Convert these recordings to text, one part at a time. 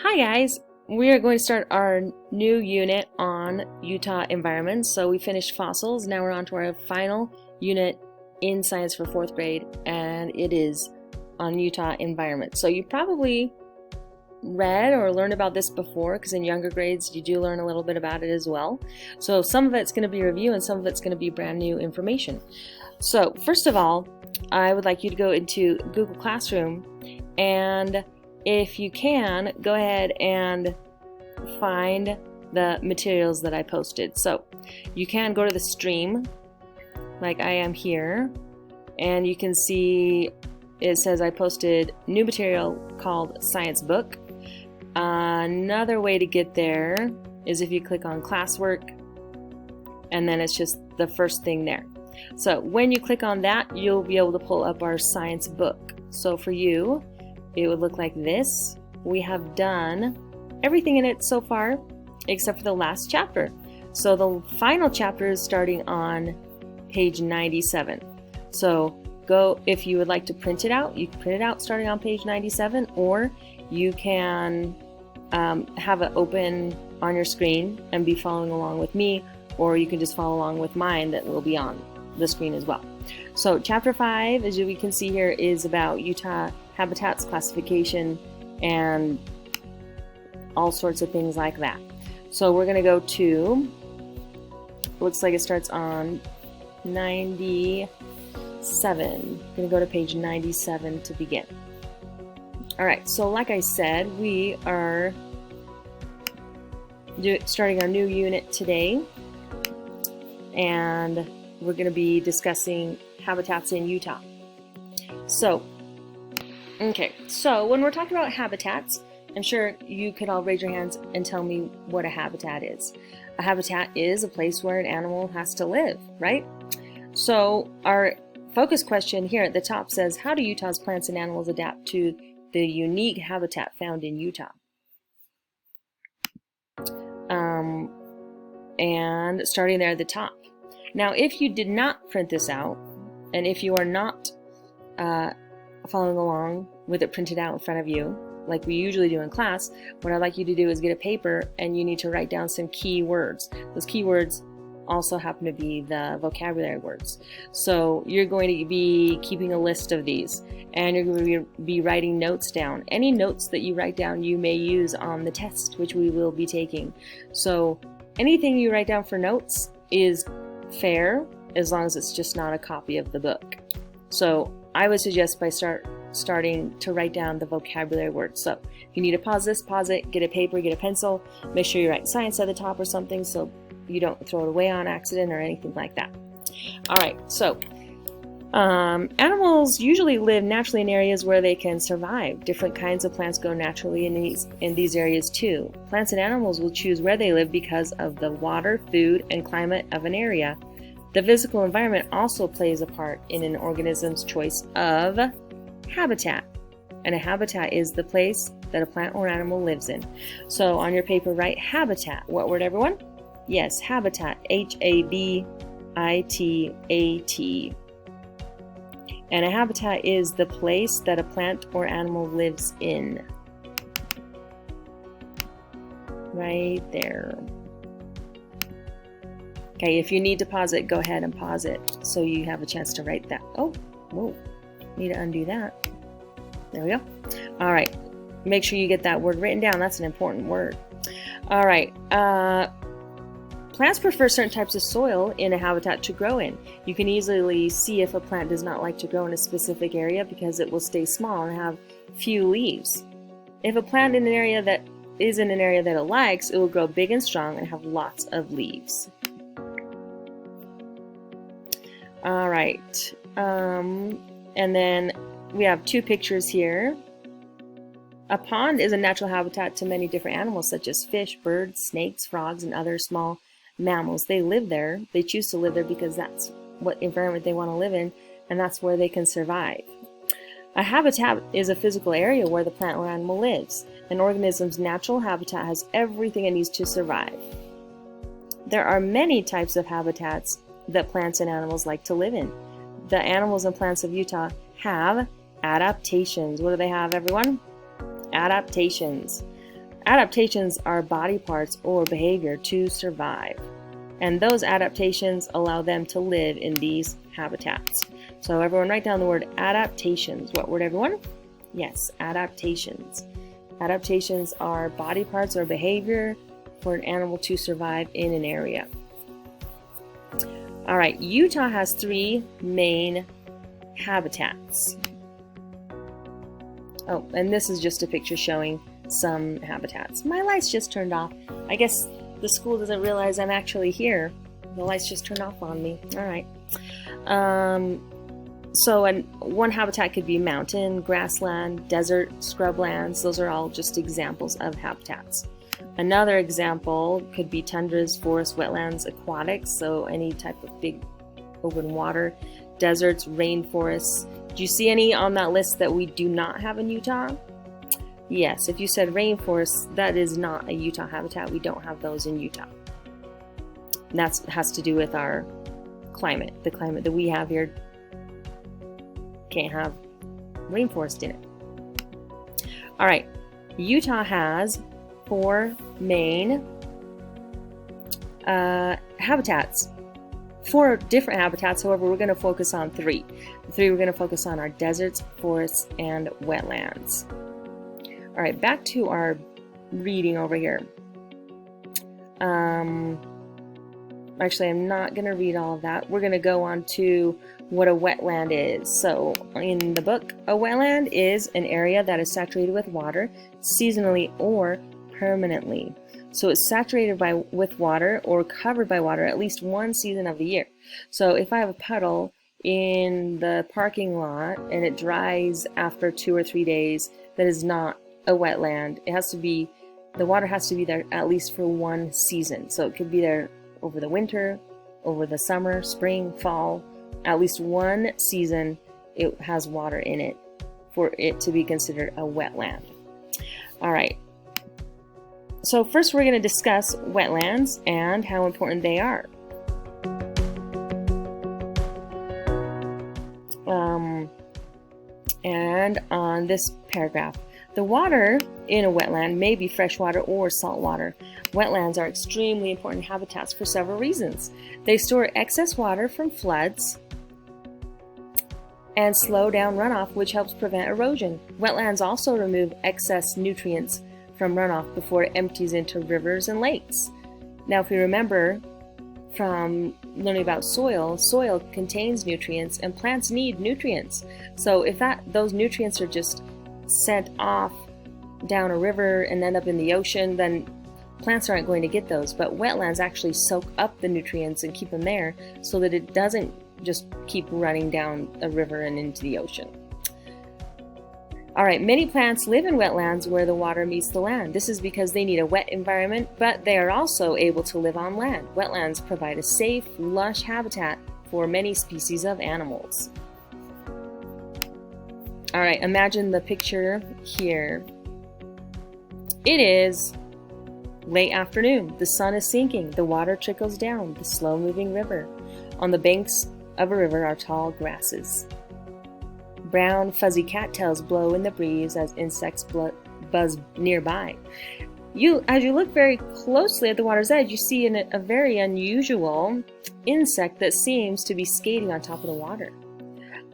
Hi guys! We are going to start our new unit on Utah environments. So we finished fossils, now we're on to our final unit in science for 4th grade, and it is on Utah environment. So you probably read or learned about this before, because in younger grades you do learn a little bit about it as well. So some of it's going to be review and some of it's going to be brand new information. So first of all, I would like you to go into Google Classroom, and if you can, go ahead and find the materials that I posted. So you can go to the stream like I am here, and you can see it says I posted new material called Science Book. Another way to get there is if you click on classwork, and then it's just the first thing there. So when you click on that, you'll be able to pull up our science book. So for you, it would look like this. We have done everything in it so far except for the last chapter. So the final chapter is starting on page 97. So go, if you would like to print it out, you can print it out starting on page 97, or you can have it open on your screen and be following along with me, or you can just follow along with mine that will be on the screen as well. So chapter 5, as we can see here, is about Utah habitats classification and all sorts of things like that. So we're going to go to, looks like it starts on 97. We're going to go to page 97 to begin. Alright, so like I said, we are starting our new unit today, and we're going to be discussing habitats in Utah. So when we're talking about habitats, I'm sure you could all raise your hands and tell me what a habitat is. A habitat is a place where an animal has to live, right? So our focus question here at the top says, how do Utah's plants and animals adapt to the unique habitat found in Utah? And starting there at the top. Now, if you did not print this out, and if you are not following along with it printed out in front of you, like we usually do in class, what I'd like you to do is get a paper and you need to write down some key words. Those key words also happen to be the vocabulary words. So you're going to be keeping a list of these, and you're going to be writing notes down. Any notes that you write down you may use on the test, which we will be taking. So anything you write down for notes is fair, as long as it's just not a copy of the book. So I would suggest by starting to write down the vocabulary words. So if you need to pause this, pause it, get a paper, get a pencil, make sure you write science at the top or something so you don't throw it away on accident or anything like that. Alright, so animals usually live naturally in areas where they can survive. Different kinds of plants grow naturally in these areas too. Plants and animals will choose where they live because of the water, food, and climate of an area. The physical environment also plays a part in an organism's choice of habitat. And a habitat is the place that a plant or animal lives in. So on your paper, write habitat. What word, everyone? Yes, habitat. Habitat. And a habitat is the place that a plant or animal lives in. Right there. Okay, if you need to pause it, go ahead and pause it so you have a chance to write that. Oh, whoa, need to undo that. There we go. All right, make sure you get that word written down. That's an important word. All right, plants prefer certain types of soil in a habitat to grow in. You can easily see if a plant does not like to grow in a specific area because it will stay small and have few leaves. If a plant in an area that is in an area that it likes, it will grow big and strong and have lots of leaves. All right, and then we have two pictures here. A pond is a natural habitat to many different animals such as fish, birds, snakes, frogs, and other small mammals. They live there. They choose to live there because that's what environment they want to live in, and that's where they can survive. A habitat is a physical area where the plant or animal lives. An organism's natural habitat has everything it needs to survive. There are many types of habitats that plants and animals like to live in. The animals and plants of Utah have adaptations. What do they have, everyone? Adaptations. Adaptations are body parts or behavior to survive, and those adaptations allow them to live in these habitats. So everyone write down the word adaptations. What word, everyone? Yes, adaptations. Adaptations are body parts or behavior for an animal to survive in an area. All right, Utah has 3 main habitats. Oh, and this is just a picture showing some habitats. My lights just turned off. I guess the school doesn't realize I'm actually here. The lights just turned off on me. All right. One habitat could be mountain, grassland, desert, scrublands. Those are all just examples of habitats. Another example could be tundras, forests, wetlands, aquatics, so any type of big open water, deserts, rainforests. Do you see any on that list that we do not have in Utah? Yes, if you said rainforest, that is not a Utah habitat. We don't have those in Utah. And that has to do with our climate. The climate that we have here can't have rainforest in it. All right, Utah has 4 main habitats. 4 different habitats, however, we're going to focus on 3. The 3 we're going to focus on are deserts, forests, and wetlands. All right, back to our reading over here. Actually, I'm not going to read all of that. We're going to go on to what a wetland is. So in the book, a wetland is an area that is saturated with water seasonally or permanently. So it's saturated with water or covered by water at least one season of the year. So if I have a puddle in the parking lot and it dries after 2 or 3 days, that is not a wetland. The water has to be there at least for one season. So it could be there over the winter, over the summer, spring, fall. At least one season it has water in it for it to be considered a wetland. All right. So first we're going to discuss wetlands and how important they are. And on this paragraph, the water in a wetland may be freshwater or saltwater. Wetlands are extremely important habitats for several reasons. They store excess water from floods and slow down runoff, which helps prevent erosion. Wetlands also remove excess nutrients from runoff before it empties into rivers and lakes. Now, if we remember from learning about soil contains nutrients and plants need nutrients. So if those nutrients are just sent off down a river and end up in the ocean, then plants aren't going to get those. But wetlands actually soak up the nutrients and keep them there so that it doesn't just keep running down a river and into the ocean. All right, many plants live in wetlands where the water meets the land. This is because they need a wet environment, but they are also able to live on land. Wetlands provide a safe, lush habitat for many species of animals. All right, imagine the picture here. It is late afternoon. The sun is sinking. The water trickles down the slow-moving river. On the banks of a river are tall grasses. Brown, fuzzy cattails blow in the breeze as insects buzz nearby. As you look very closely at the water's edge, you see a very unusual insect that seems to be skating on top of the water.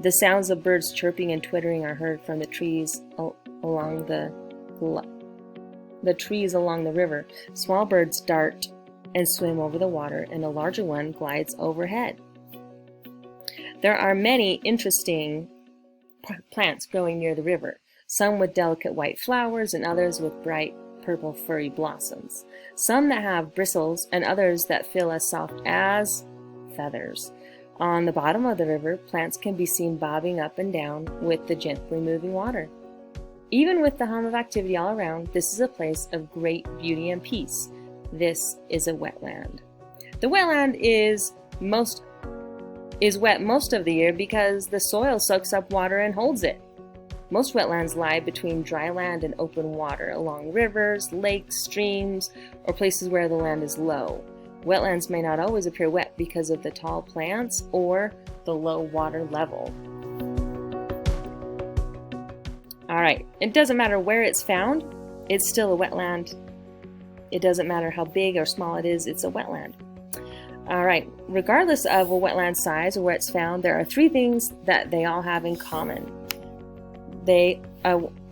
The sounds of birds chirping and twittering are heard from the trees along the trees along the river. Small birds dart and swim over the water, and a larger one glides overhead. There are many interesting plants growing near the river, some with delicate white flowers and others with bright purple furry blossoms, some that have bristles and others that feel as soft as feathers. On the bottom of the river, plants can be seen bobbing up and down with the gently moving water. Even with the hum of activity all around, this is a place of great beauty and peace. This is a wetland. The wetland is wet most of the year because the soil soaks up water and holds it. Most wetlands lie between dry land and open water, along rivers, lakes, streams, or places where the land is low. Wetlands may not always appear wet because of the tall plants or the low water level. All right, it doesn't matter where it's found. it's still a wetland. It doesn't matter how big or small it is, it's a wetland. All right, regardless of a wetland size or where it's found, there are 3 things that they all have in common.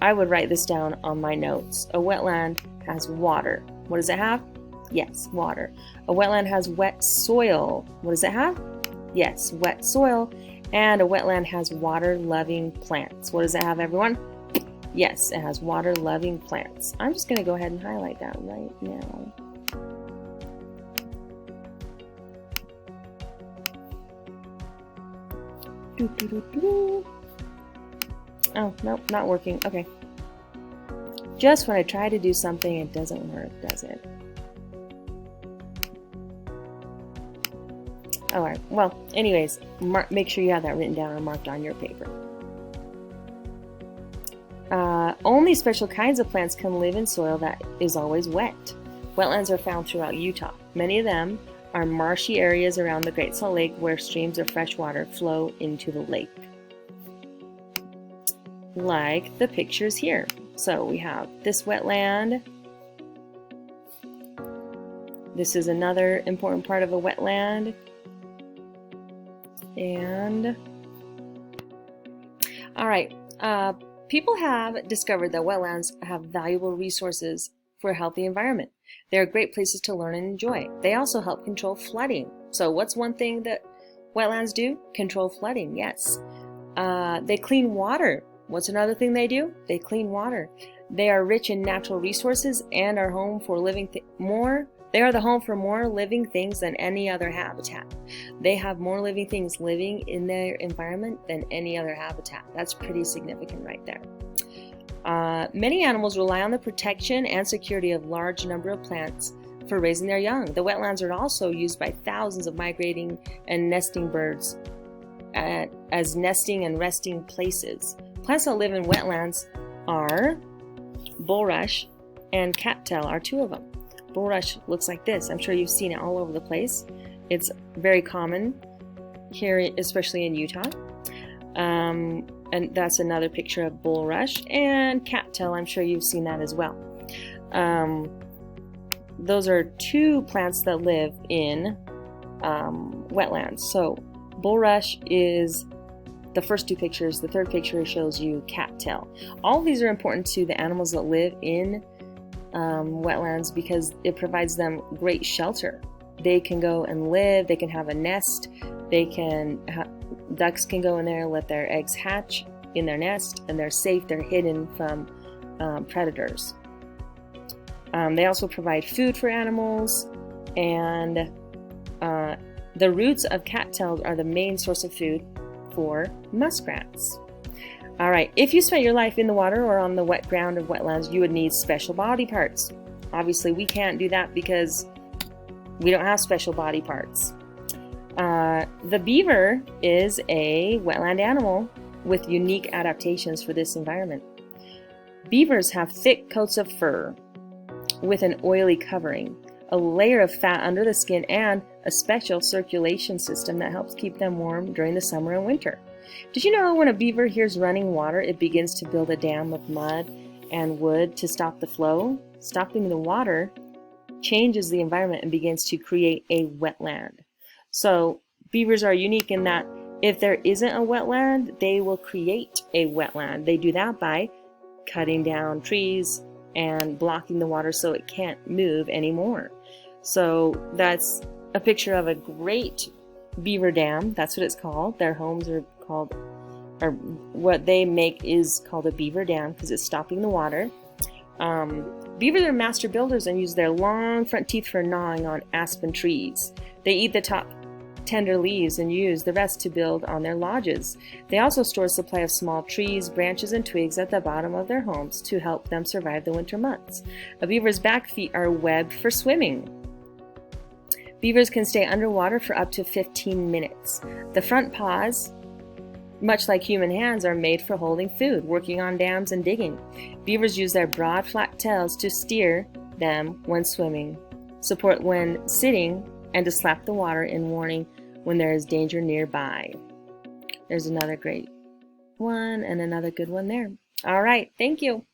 I would write this down on my notes. A wetland has water. What does it have? Yes, water. A wetland has wet soil. What does it have? Yes, wet soil. And a wetland has water-loving plants. What does it have, everyone? Yes, it has water-loving plants. I'm just going to go ahead and highlight that right now. Oh, nope, not working. Okay. Just when I try to do something, it doesn't work, does it? Alright, well, anyways, make sure you have that written down or marked on your paper. Only special kinds of plants can live in soil that is always wet. Wetlands are found throughout Utah. Many of them are marshy areas around the Great Salt Lake where streams of fresh water flow into the lake. Like the pictures here. So we have this wetland. This is another important part of a wetland. And all right, people have discovered that wetlands have valuable resources for a healthy environment. They are great places to learn and enjoy. They also help control flooding. So what's one thing that wetlands do? Control flooding, yes. They clean water. What's another thing they do? They clean water. They are rich in natural resources and are home for They are the home for more living things than any other habitat. They have more living things living in their environment than any other habitat. That's pretty significant right there. Many animals rely on the protection and security of large number of plants for raising their young. The wetlands are also used by thousands of migrating and nesting birds as nesting and resting places. Plants that live in wetlands are bulrush and cattail are 2 of them. Bulrush looks like this. I'm sure you've seen it all over the place. It's very common here, especially in Utah. And that's another picture of bulrush. And cattail, I'm sure you've seen that as well. Those are 2 plants that live in wetlands. So bulrush is the first 2 pictures. The third picture shows you cattail. All of these are important to the animals that live in wetlands because it provides them great shelter. They can go and live, they can have a nest, ducks can go in there, let their eggs hatch in their nest, and they're safe, they're hidden from predators. They also provide food for animals, and the roots of cattails are the main source of food for muskrats. All right, if you spent your life in the water or on the wet ground of wetlands, you would need special body parts. Obviously, we can't do that because we don't have special body parts. The beaver is a wetland animal with unique adaptations for this environment. Beavers have thick coats of fur with an oily covering, a layer of fat under the skin, and a special circulation system that helps keep them warm during the summer and winter. Did you know when a beaver hears running water, it begins to build a dam of mud and wood to stop the flow? Stopping the water changes the environment and begins to create a wetland. So beavers are unique in that if there isn't a wetland, they will create a wetland. They do that by cutting down trees and blocking the water so it can't move anymore. So that's a picture of a great beaver dam. That's what it's called. Their homes are called, or what they make is called a beaver dam because it's stopping the water. Beavers are master builders and use their long front teeth for gnawing on aspen trees. They eat the top tender leaves and use the rest to build on their lodges. They also store a supply of small trees, branches, and twigs at the bottom of their homes to help them survive the winter months. A beaver's back feet are webbed for swimming. Beavers can stay underwater for up to 15 minutes. The front paws, much like human hands, are made for holding food, working on dams, and digging. Beavers use their broad, flat tails to steer them when swimming, support when sitting, and to slap the water in warning when there is danger nearby. There's another great one and another good one there. All right, thank you.